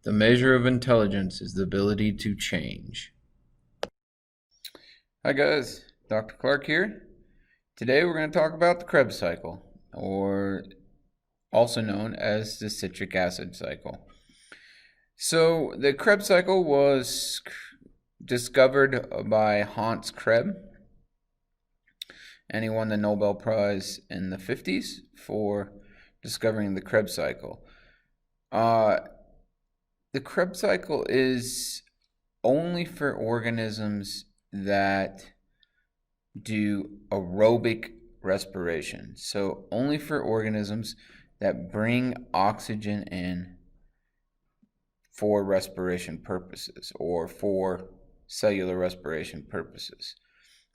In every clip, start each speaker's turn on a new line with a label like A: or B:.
A: The measure of intelligence is the ability to change. Hi guys, Dr. Clark here. Today we're going to talk about the Krebs cycle, or also known as the citric acid cycle. So the Krebs cycle was discovered by Hans Krebs, and he won the Nobel Prize in the 50s for discovering the Krebs cycle. The Krebs cycle is only for organisms that do aerobic respiration. So only for organisms that bring oxygen in for respiration purposes or for cellular respiration purposes.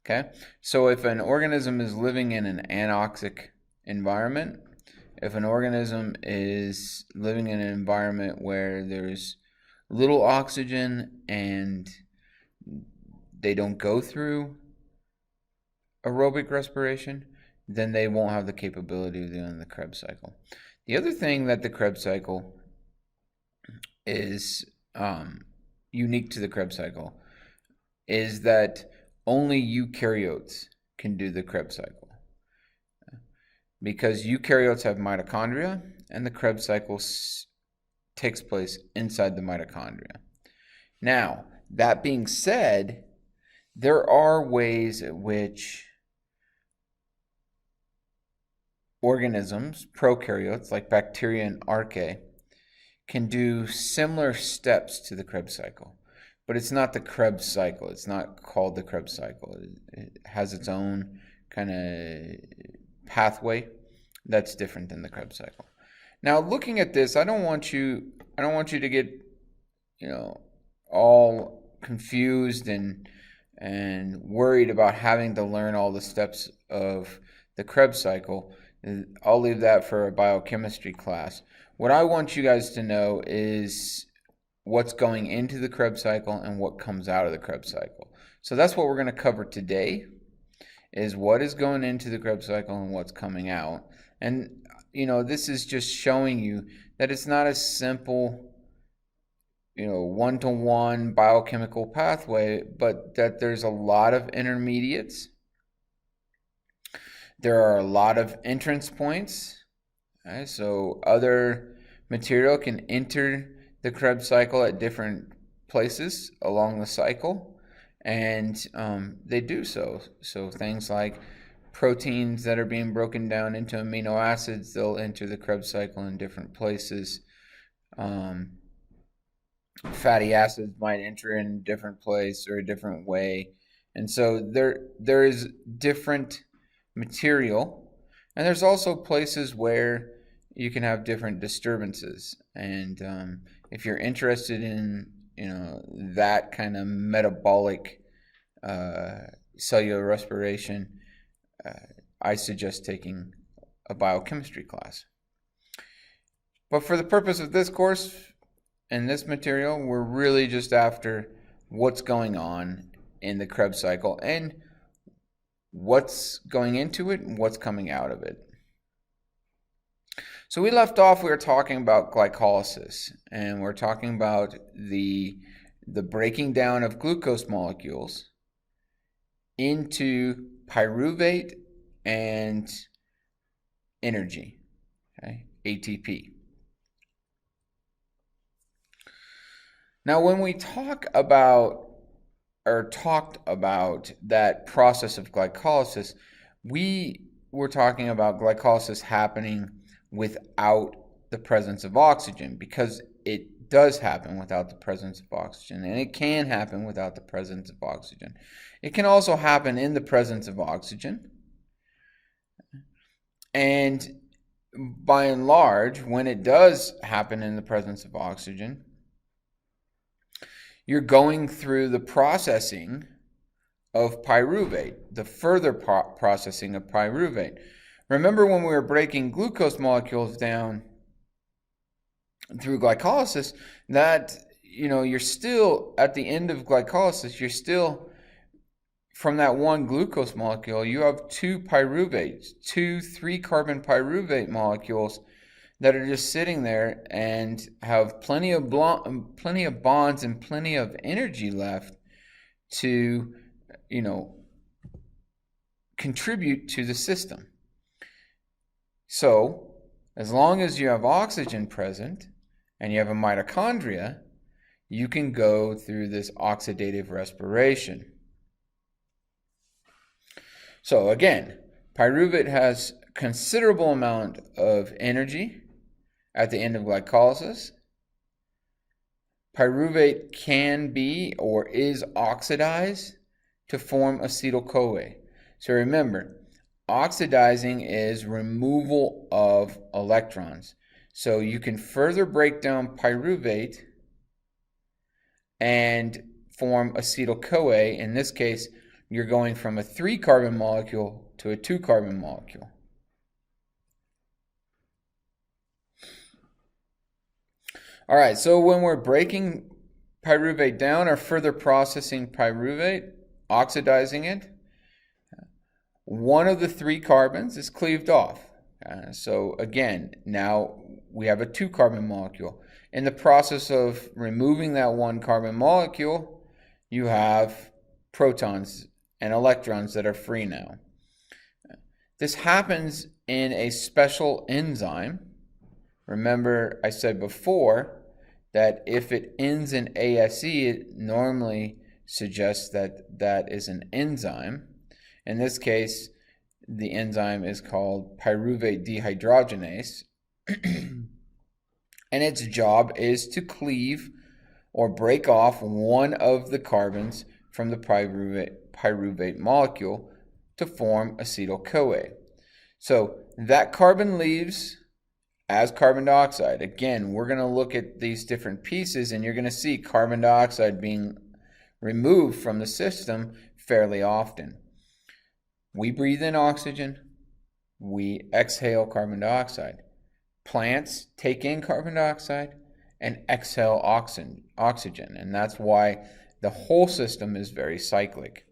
A: Okay, so if an organism is living in an anoxic environment, if an organism is living in an environment where there's little oxygen and they don't go through aerobic respiration, then they won't have the capability of doing the Krebs cycle. The other thing that the Krebs cycle is unique to the Krebs cycle is that only eukaryotes can do the Krebs cycle, because eukaryotes have mitochondria and the Krebs cycle takes place inside the mitochondria. Now, that being said, there are ways in which organisms, prokaryotes like bacteria and archaea, can do similar steps to the Krebs cycle. But it's not the Krebs cycle. It's not called the Krebs cycle. It has its own kind of pathway that's different than the Krebs cycle. Now, looking at this, I don't want you to get, all confused and worried about having to learn all the steps of the Krebs cycle. I'll leave that for a biochemistry class. What I want you guys to know is what's going into the Krebs cycle and what comes out of the Krebs cycle. So that's what we're going to cover today, is what is going into the Krebs cycle and what's coming out. And, this is just showing you that it's not a simple, one-to-one biochemical pathway, but that there's a lot of intermediates. There are a lot of entrance points. Okay? So other material can enter the Krebs cycle at different places along the cycle, and they do so. So things like proteins that are being broken down into amino acids, they'll enter the Krebs cycle in different places. Fatty acids might enter in a different place or a different way. And so there is different material, and there's also places where you can have different disturbances. And if you're interested in that kind of metabolic cellular respiration, I suggest taking a biochemistry class. But for the purpose of this course and this material, we're really just after what's going on in the Krebs cycle and what's going into it and what's coming out of it. So we left off, we were talking about glycolysis, and we're talking about the breaking down of glucose molecules into pyruvate and energy, okay? ATP. Now, when we talked about that process of glycolysis, we were talking about glycolysis happening without the presence of oxygen, because it does happen without the presence of oxygen, and it can happen without the presence of oxygen. It can also happen in the presence of oxygen. And by and large, when it does happen in the presence of oxygen, you're going through the processing of pyruvate, the further processing of pyruvate. Remember when we were breaking glucose molecules down through glycolysis, that, you're still, at the end of glycolysis, you're still, from that one glucose molecule, you have two 3-carbon pyruvate molecules that are just sitting there and have plenty of bonds and plenty of energy left to, contribute to the system. So, as long as you have oxygen present and you have a mitochondria, you can go through this oxidative respiration. So again, pyruvate has considerable amount of energy at the end of glycolysis. Pyruvate can be or is oxidized to form acetyl-CoA. So remember, oxidizing is removal of electrons. So you can further break down pyruvate and form acetyl-CoA. In this case, you're going from a 3-carbon molecule to a 2-carbon molecule. All right, so when we're breaking pyruvate down or further processing pyruvate, oxidizing it, one of the 3 carbons is cleaved off. So again, now we have a 2-carbon molecule. In the process of removing that 1-carbon molecule, you have protons and electrons that are free now. This happens in a special enzyme. Remember, I said before that if it ends in ASE, it normally suggests that that is an enzyme. In this case, the enzyme is called pyruvate dehydrogenase. And its job is to cleave or break off one of the carbons from the pyruvate molecule to form acetyl-CoA. So that carbon leaves as carbon dioxide. Again, we're going to look at these different pieces and you're going to see carbon dioxide being removed from the system fairly often. We breathe in oxygen, we exhale carbon dioxide. Plants take in carbon dioxide and exhale oxygen, and that's why the whole system is very cyclic.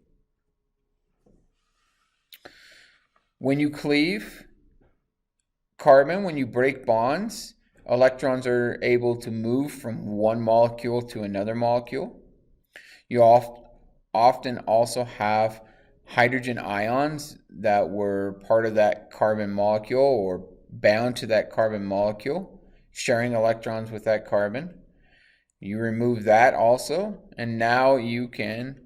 A: When you cleave carbon, when you break bonds, electrons are able to move from one molecule to another molecule. You often also have hydrogen ions that were part of that carbon molecule or bound to that carbon molecule, sharing electrons with that carbon. You remove that also, and now you can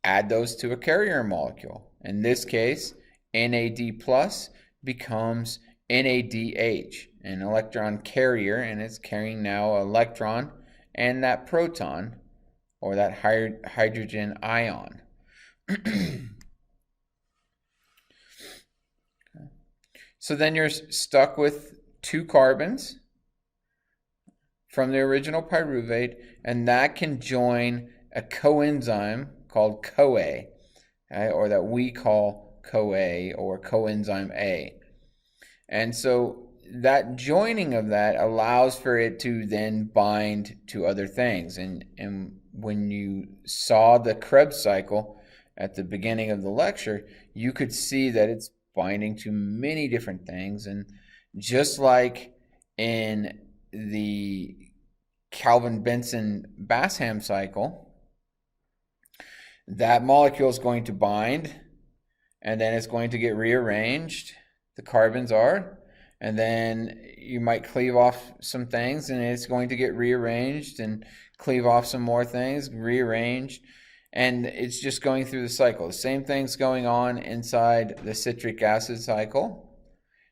A: add those to a carrier molecule. In this case, NAD plus becomes NADH, an electron carrier, and it's carrying now an electron and that proton or that hydrogen ion. So then you're stuck with 2 carbons from the original pyruvate, and that can join a coenzyme called CoA, or that we call CoA or coenzyme A. And so that joining of that allows for it to then bind to other things. And when you saw the Krebs cycle at the beginning of the lecture, you could see that it's binding to many different things. And just like in the Calvin-Benson-Basham cycle, that molecule is going to bind and then it's going to get rearranged. The carbons are, and then you might cleave off some things and it's going to get rearranged and cleave off some more things, rearranged. And it's just going through the cycle. The same thing's going on inside the citric acid cycle.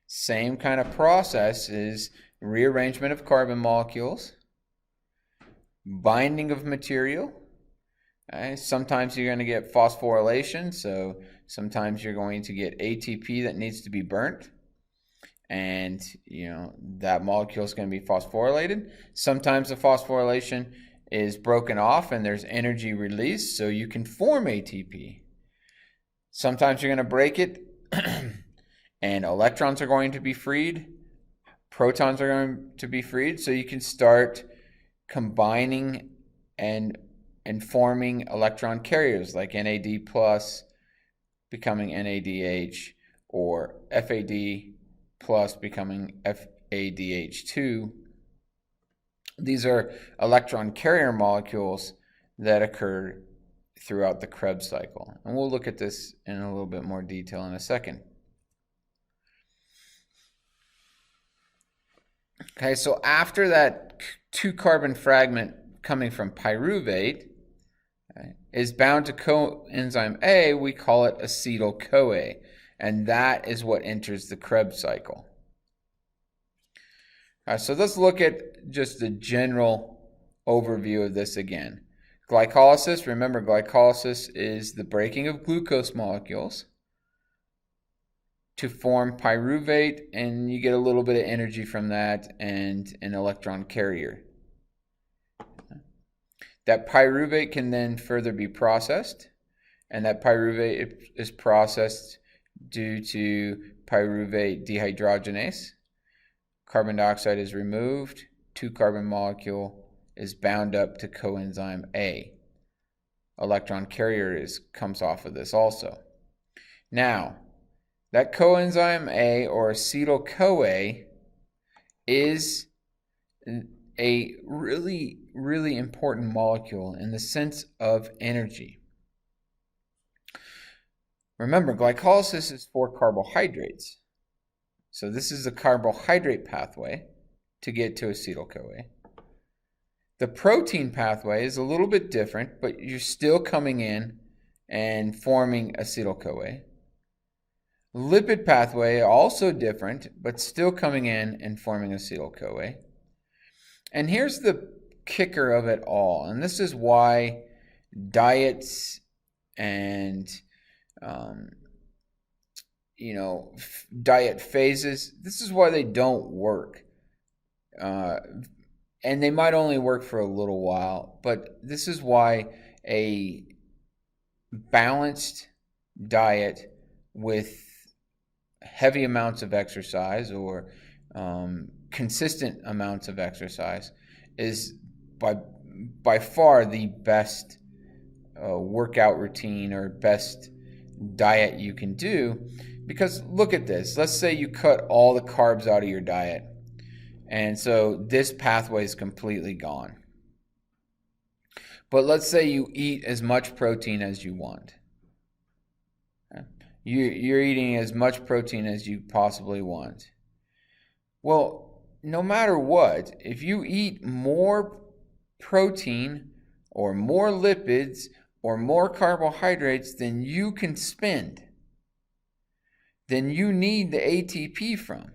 A: Same kind of process is rearrangement of carbon molecules, binding of material. Sometimes you're going to get phosphorylation, so sometimes you're going to get ATP that needs to be burnt. And, that molecule is going to be phosphorylated. Sometimes the phosphorylation is broken off and there's energy released, so you can form ATP. Sometimes you're going to break it and electrons are going to be freed, protons are going to be freed, so you can start combining and forming electron carriers like NAD plus becoming NADH or FAD plus becoming ADH2. These are electron carrier molecules that occur throughout the Krebs cycle. And we'll look at this in a little bit more detail in a second. Okay, so after that 2-carbon fragment coming from pyruvate is bound to coenzyme A, we call it acetyl-CoA, and that is what enters the Krebs cycle. So let's look at just the general overview of this again. Glycolysis, remember glycolysis is the breaking of glucose molecules to form pyruvate, and you get a little bit of energy from that and an electron carrier. That pyruvate can then further be processed, and that pyruvate is processed due to pyruvate dehydrogenase. Carbon dioxide is removed, 2-carbon molecule is bound up to coenzyme A. Electron carrier comes off of this also. Now, that coenzyme A, or acetyl-CoA, is a really, really important molecule in the sense of energy. Remember, glycolysis is for carbohydrates. So this is a carbohydrate pathway to get to acetyl-CoA. The protein pathway is a little bit different, but you're still coming in and forming acetyl-CoA. Lipid pathway, also different, but still coming in and forming acetyl-CoA. And here's the kicker of it all, and this is why diets and diet phases, this is why they don't work. And they might only work for a little while, but this is why a balanced diet with heavy amounts of exercise or consistent amounts of exercise is by far the best workout routine or best diet you can do. Because look at this. Let's say you cut all the carbs out of your diet, and so this pathway is completely gone. But let's say you eat as much protein as you want. You're eating as much protein as you possibly want. Well, no matter what, if you eat more protein or more lipids or more carbohydrates than you can spend, then you need the ATP from,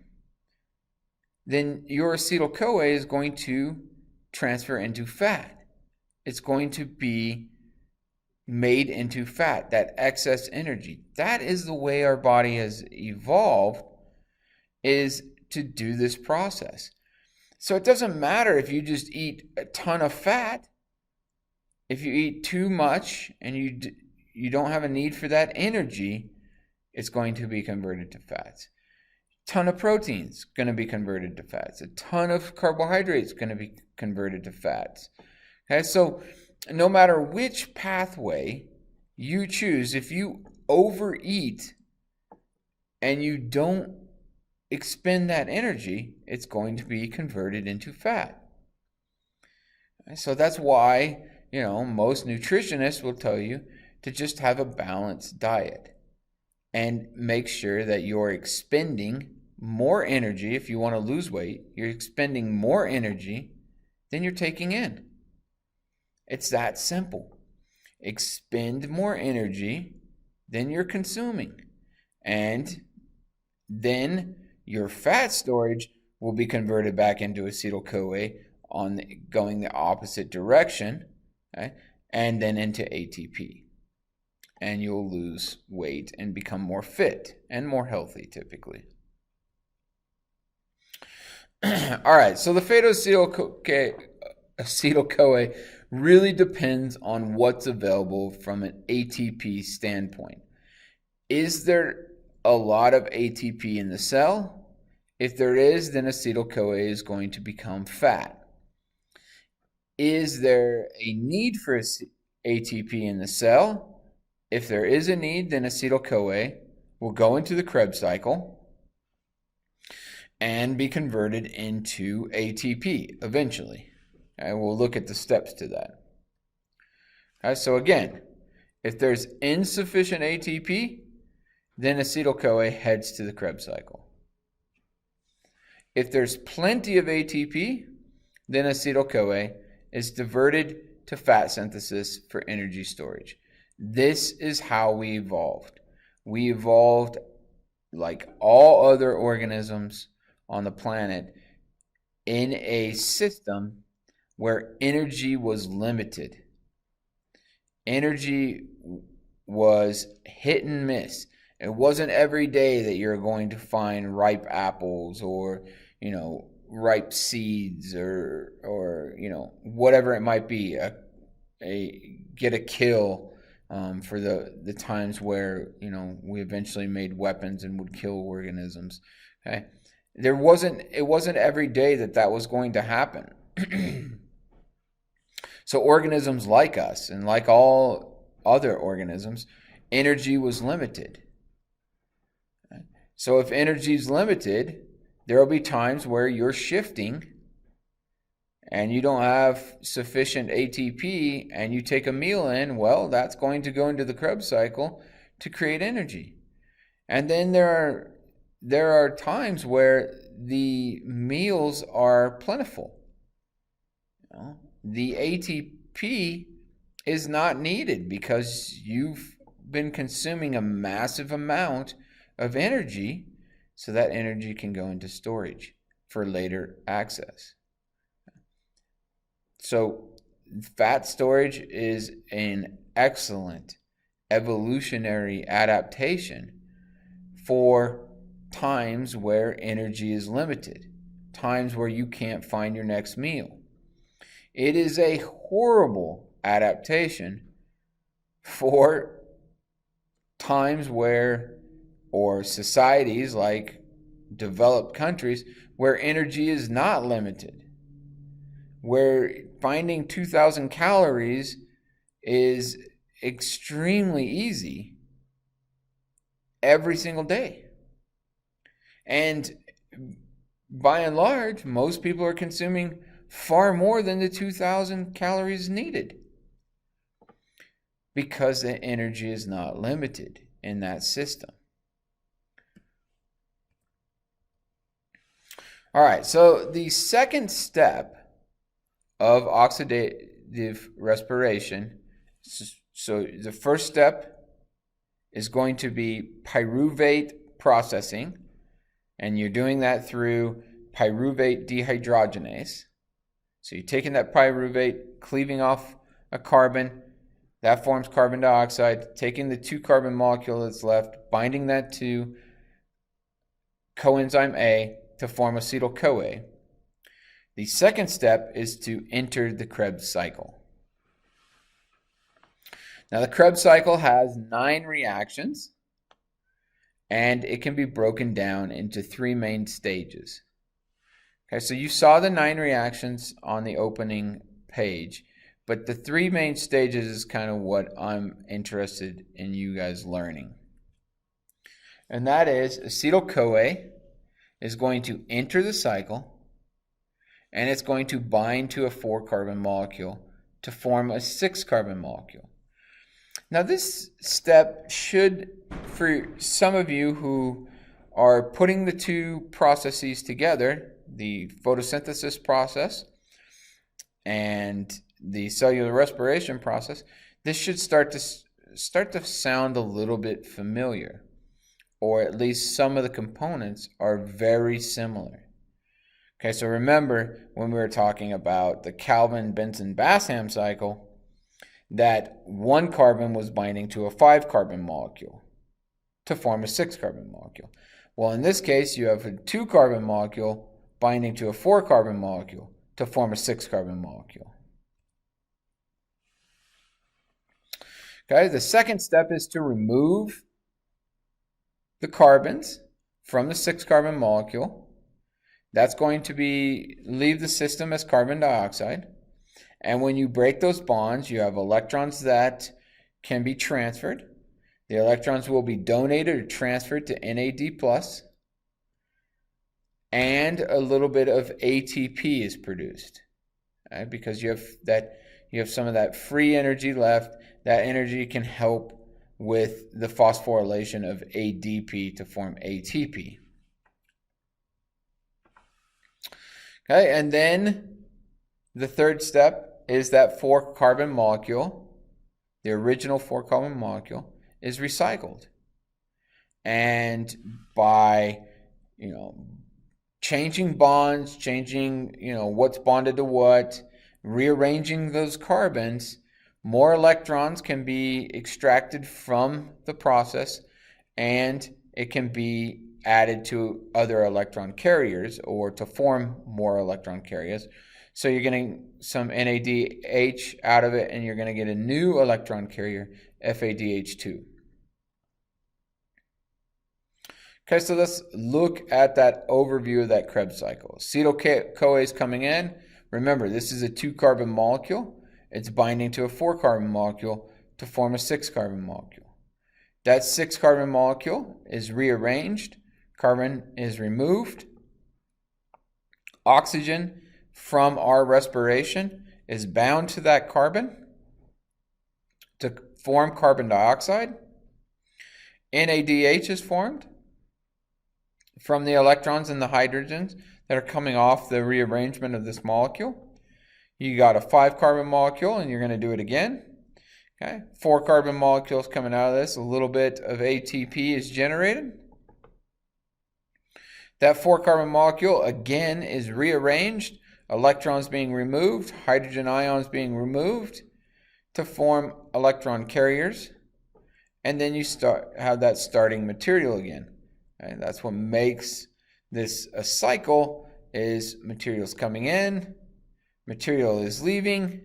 A: then your acetyl-CoA is going to transfer into fat. It's going to be made into fat, that excess energy. That is the way our body has evolved, is to do this process. So it doesn't matter if you just eat a ton of fat. If you eat too much and you don't have a need for that energy, it's going to be converted to fats. A ton of proteins going to be converted to fats. A ton of carbohydrates going to be converted to fats. Okay, so no matter which pathway you choose, if you overeat and you don't expend that energy, it's going to be converted into fat. So that's why, most nutritionists will tell you to just have a balanced diet and make sure that you're expending more energy. If you want to lose weight, you're expending more energy than you're taking in. It's that simple. Expend more energy than you're consuming. And then your fat storage will be converted back into acetyl-CoA going the opposite direction, okay? And then into ATP. And you'll lose weight and become more fit and more healthy typically. All right, so the fate of acetyl-CoA really depends on what's available from an ATP standpoint. Is there a lot of ATP in the cell? If there is, then acetyl-CoA is going to become fat. Is there a need for ATP in the cell? If there is a need, then acetyl-CoA will go into the Krebs cycle. and be converted into ATP eventually. Okay, we'll look at the steps to that. Okay, so again, if there's insufficient ATP, then acetyl-CoA heads to the Krebs cycle. If there's plenty of ATP, then acetyl-CoA is diverted to fat synthesis for energy storage. This is how we evolved. We evolved like all other organisms on the planet in a system where energy was limited. Energy was hit and miss. It wasn't every day that you're going to find ripe apples or, ripe seeds or whatever it might be. Get a kill for the times where we eventually made weapons and would kill organisms. Okay, it wasn't every day that was going to happen. So organisms like us and like all other organisms, energy was limited. So if energy is limited, there will be times where you're shifting and you don't have sufficient ATP and you take a meal in, well, that's going to go into the Krebs cycle to create energy. And then there are times where the meals are plentiful. The ATP is not needed because you've been consuming a massive amount of energy, so that energy can go into storage for later access. So fat storage is an excellent evolutionary adaptation for times where energy is limited, times where you can't find your next meal. It is a horrible adaptation for times where, or societies like developed countries, where energy is not limited, where finding 2,000 calories is extremely easy every single day. And by and large, most people are consuming far more than the 2,000 calories needed because the energy is not limited in that system. All right, so the second step of oxidative respiration, so the first step is going to be pyruvate processing, and you're doing that through pyruvate dehydrogenase. So you're taking that pyruvate, cleaving off a carbon, that forms carbon dioxide, taking the 2 carbon molecule that's left, binding that to coenzyme A to form acetyl-CoA. The second step is to enter the Krebs cycle. Now the Krebs cycle has 9 reactions, and it can be broken down into 3 main stages. Okay, so you saw the 9 reactions on the opening page, but the 3 main stages is kind of what I'm interested in you guys learning. And that is acetyl-CoA is going to enter the cycle, and it's going to bind to a 4 carbon molecule to form a 6 carbon molecule. Now this step should, for some of you who are putting the 2 processes together, the photosynthesis process and the cellular respiration process, this should start to sound a little bit familiar, or at least some of the components are very similar. Okay, so remember when we were talking about the Calvin-Benson-Bassham cycle, that 1 carbon was binding to a 5 carbon molecule to form a 6 carbon molecule. Well, in this case, you have a 2 carbon molecule binding to a 4 carbon molecule to form a 6 carbon molecule. Okay, the second step is to remove the carbons from the 6 carbon molecule. That's going to leave the system as carbon dioxide. And when you break those bonds, you have electrons that can be transferred. The electrons will be donated or transferred to NAD+. and a little bit of ATP is produced, right? Because you have some of that free energy left. That energy can help with the phosphorylation of ADP to form ATP. Okay, and then the third step is that 4-carbon molecule, the original 4-carbon molecule, is recycled. And by, changing bonds, changing, what's bonded to what, rearranging those carbons, more electrons can be extracted from the process, and it can be added to other electron carriers or to form more electron carriers. So you're getting some NADH out of it, and you're going to get a new electron carrier, FADH2. Okay, so let's look at that overview of that Krebs cycle. Acetyl-CoA is coming in. Remember, this is a 2-carbon molecule. It's binding to a 4-carbon molecule to form a 6-carbon molecule. That 6-carbon molecule is rearranged. Carbon is removed. Oxygen from our respiration is bound to that carbon to form carbon dioxide. NADH is formed from the electrons and the hydrogens that are coming off the rearrangement of this molecule. You got a 5-carbon molecule, and you're going to do it again. Okay, 4-carbon molecules coming out of this. A little bit of ATP is generated. That 4-carbon molecule again is rearranged, electrons being removed, hydrogen ions being removed to form electron carriers, and then you have that starting material again. And that's what makes this a cycle, is materials coming in, material is leaving,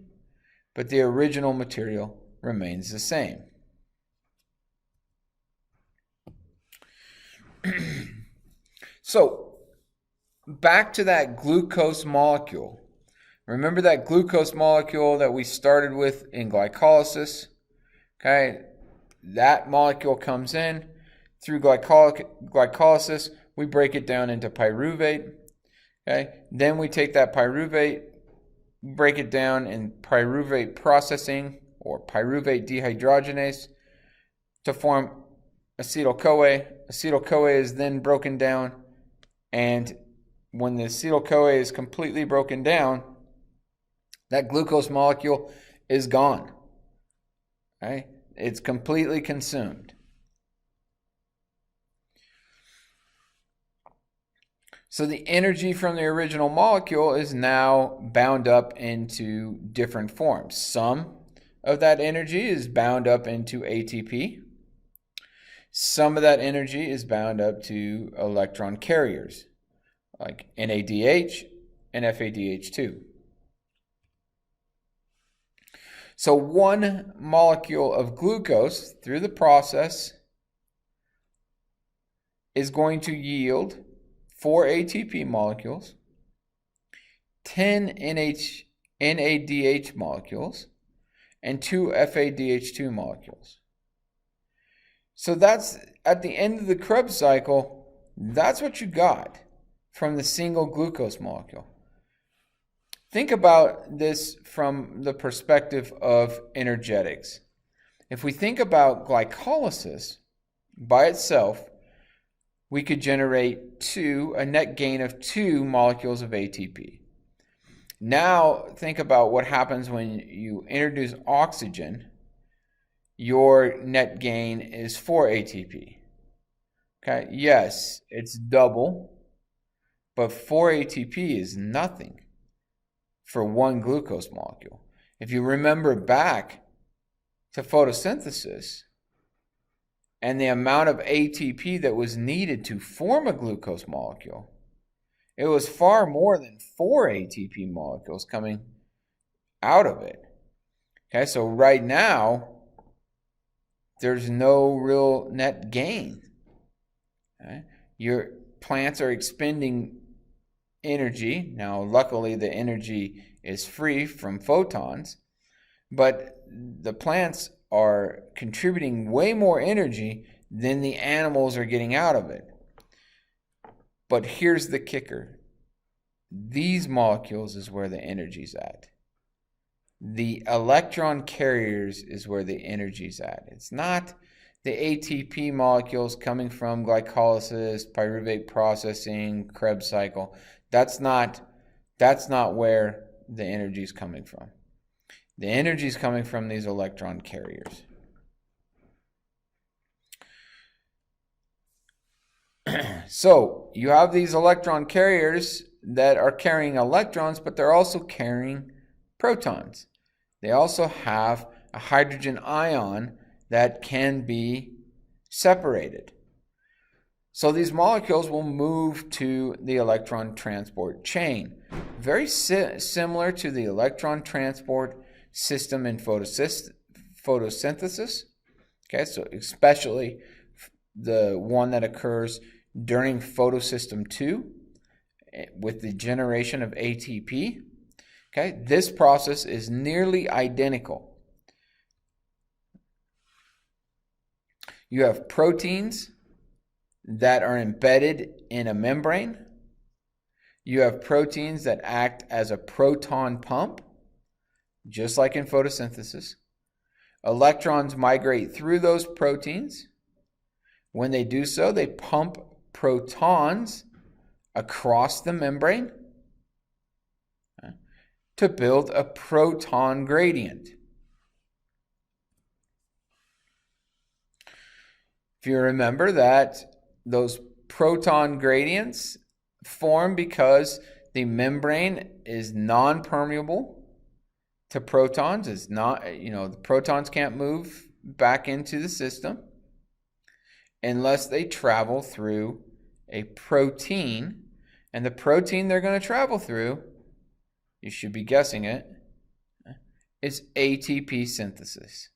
A: but the original material remains the same. So, back to that glucose molecule. Remember that glucose molecule that we started with in glycolysis? Okay, that molecule comes in. Through glycolysis, we break it down into pyruvate. Okay, then we take that pyruvate, break it down in pyruvate processing or pyruvate dehydrogenase to form acetyl-CoA. Acetyl-CoA is then broken down, and when the acetyl-CoA is completely broken down, that glucose molecule is gone. Right? It's completely consumed. So the energy from the original molecule is now bound up into different forms. Some of that energy is bound up into ATP. Some of that energy is bound up to electron carriers, like NADH and FADH2. So one molecule of glucose through the process is going to yield 4 ATP molecules, 10 NADH molecules, and 2 FADH2 molecules. So that's, at the end of the Krebs cycle, that's what you got from the single glucose molecule. Think about this from the perspective of energetics. If we think about glycolysis by itself, we could generate a net gain of 2 molecules of ATP. Now think about what happens when you introduce oxygen. Your net gain is 4 ATP. Okay, yes, it's double, but 4 ATP is nothing for one glucose molecule. If you remember back to photosynthesis and the amount of ATP that was needed to form a glucose molecule, it was far more than 4 ATP molecules coming out of it. Okay, so right now, there's no real net gain. Okay? Your plants are expending energy. Now, luckily, the energy is free from photons, but the plants are contributing way more energy than the animals are getting out of it. But here's the kicker. These molecules is where the energy's at. The electron carriers is where the energy's at. It's not the ATP molecules coming from glycolysis, pyruvate processing, Krebs cycle. That's not where the energy is coming from. The energy is coming from these electron carriers. So you have these electron carriers that are carrying electrons, but they're also carrying protons. They also have a hydrogen ion that can be separated. So these molecules will move to the electron transport chain. Very similar to the electron transport system in photosynthesis. Okay, so especially the one that occurs during photosystem 2 with the generation of ATP. Okay, this process is nearly identical. You have proteins that are embedded in a membrane. You have proteins that act as a proton pump, just like in photosynthesis. Electrons migrate through those proteins. When they do so, they pump protons across the membrane to build a proton gradient. If you remember that those proton gradients form because the membrane is non-permeable to protons. It's not, the protons can't move back into the system unless they travel through a protein. And the protein they're going to travel through, you should be guessing it, is ATP synthesis.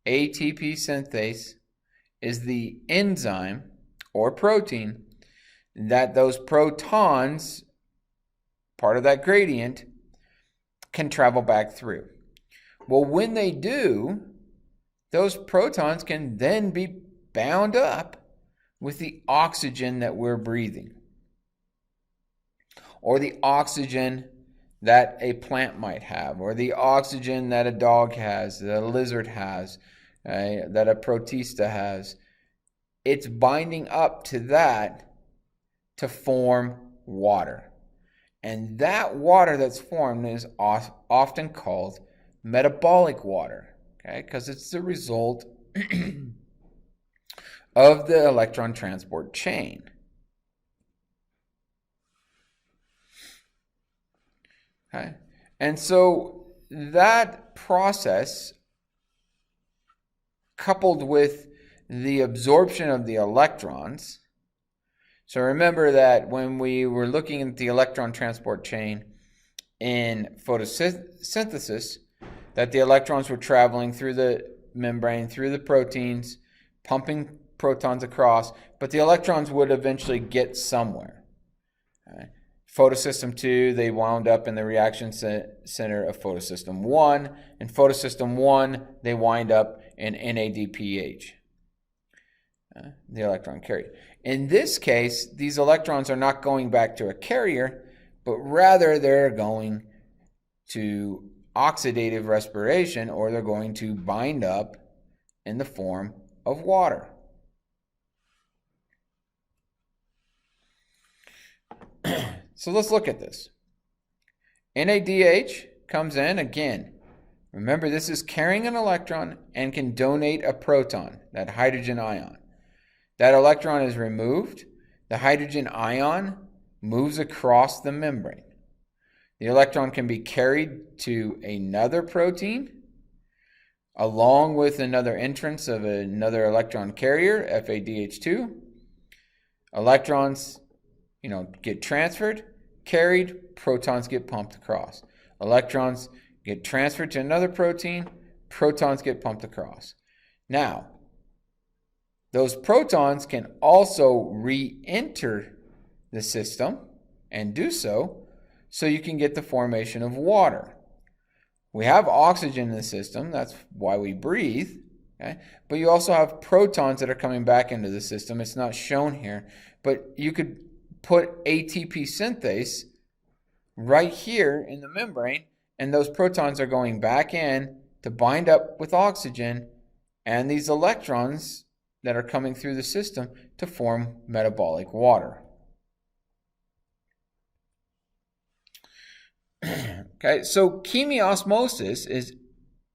A: ATP synthase is the enzyme or protein that those protons, part of that gradient, can travel back through. Well, when they do, those protons can then be bound up with the oxygen that we're breathing, or the oxygen that a plant might have, or the oxygen that a dog has, that a lizard has, that a protista has. It's binding up to that to form water. And that water that's formed is often called metabolic water, okay? Because it's the result of the electron transport chain. Okay? And so that process, coupled with the absorption of the electrons. So remember that when we were looking at the electron transport chain in photosynthesis, that the electrons were traveling through the membrane, through the proteins, pumping protons across, but the electrons would eventually get somewhere. Okay. Photosystem 2, they wound up in the reaction center of photosystem 1. In photosystem 1, they wind up in NADPH, the electron carrier. In this case, these electrons are not going back to a carrier, but rather they're going to oxidative respiration, or they're going to bind up in the form of water. So let's look at this. NADH comes in again. Remember, this is carrying an electron and can donate a proton, that hydrogen ion. That electron is removed. The hydrogen ion moves across the membrane. The electron can be carried to another protein along with another entrance of another electron carrier, FADH2. Electrons, get transferred, carried, protons get pumped across. Electrons get transferred to another protein, protons get pumped across. Now, those protons can also re-enter the system and do so you can get the formation of water. We have oxygen in the system, that's why we breathe, okay? But you also have protons that are coming back into the system. It's not shown here, but you could put ATP synthase right here in the membrane, and those protons are going back in to bind up with oxygen and these electrons that are coming through the system to form metabolic water. Okay, so chemiosmosis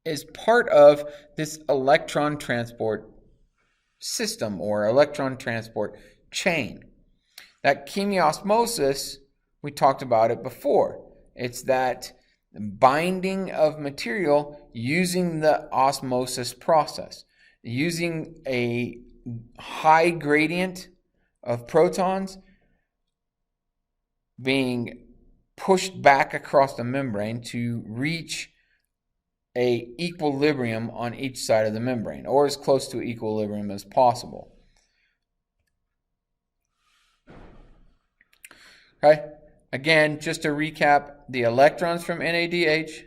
A: is part of this electron transport system or electron transport chain. That chemiosmosis, we talked about it before. It's that binding of material using the osmosis process, using a high gradient of protons being pushed back across the membrane to reach a equilibrium on each side of the membrane, or as close to equilibrium as possible. Okay, again, just to recap, the electrons from NADH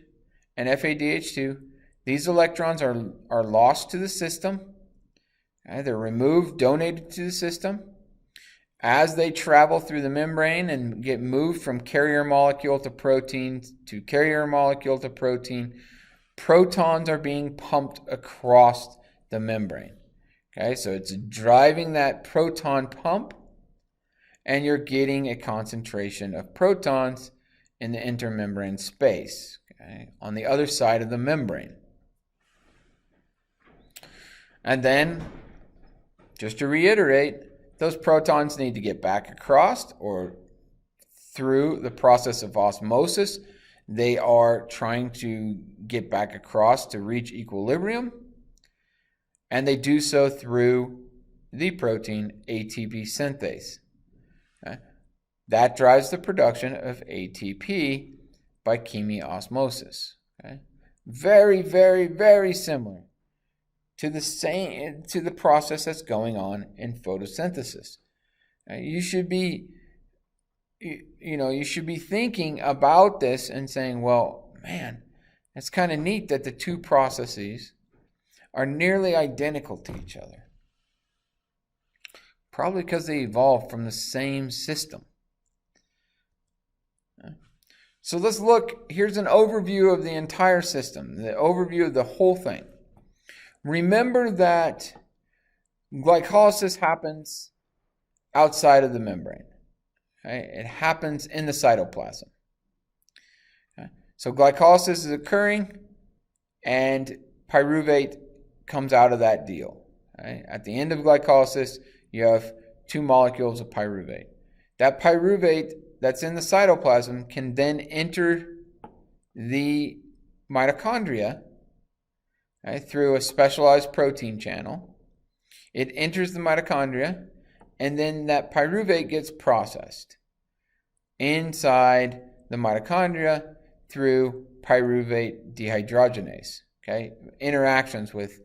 A: and FADH2, these electrons are lost to the system. Okay, they're removed, donated to the system. As they travel through the membrane and get moved from carrier molecule to protein to carrier molecule to protein, protons are being pumped across the membrane. Okay, so it's driving that proton pump, and you're getting a concentration of protons in the intermembrane space, okay, on the other side of the membrane. And then, just to reiterate, those protons need to get back across or through the process of osmosis. They are trying to get back across to reach equilibrium, and they do so through the protein ATP synthase. Okay? That drives the production of ATP by chemiosmosis. Okay? Very, very, very similar to the process that's going on in photosynthesis. You should be thinking about this and saying, well, man, it's kind of neat that the two processes are nearly identical to each other. Probably because they evolved from the same system. So let's look. Here's an overview of the entire system, the overview of the whole thing. Remember that glycolysis happens outside of the membrane. Okay? It happens in the cytoplasm. Okay? So glycolysis is occurring, and pyruvate comes out of that deal. Okay? At the end of glycolysis, you have two molecules of pyruvate. That pyruvate that's in the cytoplasm can then enter the mitochondria, okay, through a specialized protein channel. It enters the mitochondria, and then that pyruvate gets processed inside the mitochondria through pyruvate dehydrogenase, okay, interactions with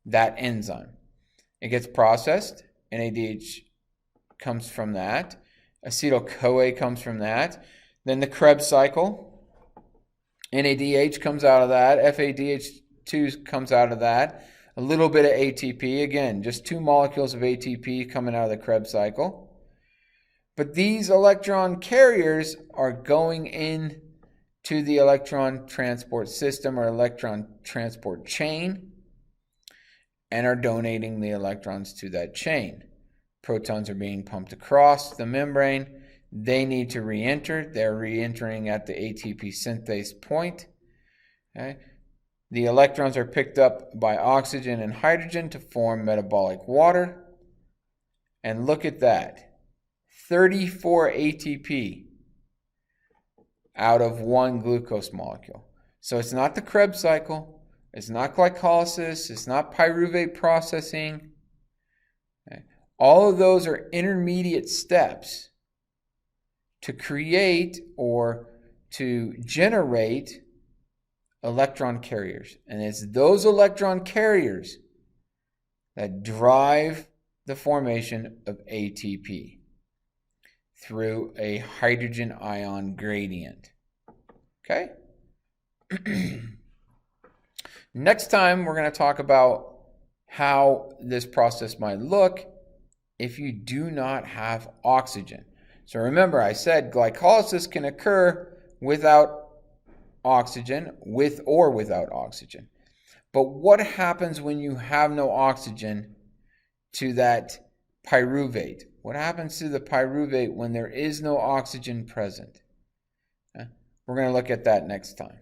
A: that enzyme. It gets processed. NADH comes from that. Acetyl-CoA comes from that. Then the Krebs cycle. NADH comes out of that. FADH2 comes out of that. A little bit of ATP. Again, just two molecules of ATP coming out of the Krebs cycle. But these electron carriers are going in to the electron transport system or electron transport chain and are donating the electrons to that chain. Protons are being pumped across the membrane. They need to re-enter. They're re-entering at the ATP synthase point. Okay? The electrons are picked up by oxygen and hydrogen to form metabolic water. And look at that. 34 ATP out of one glucose molecule. So it's not the Krebs cycle. It's not glycolysis. It's not pyruvate processing. Okay. All of those are intermediate steps to create or to generate electron carriers. And it's those electron carriers that drive the formation of ATP through a hydrogen ion gradient. Okay? Next time, we're going to talk about how this process might look if you do not have oxygen. So remember, I said glycolysis can occur without oxygen, with or without oxygen. But what happens when you have no oxygen to that pyruvate? What happens to the pyruvate when there is no oxygen present? We're going to look at that next time.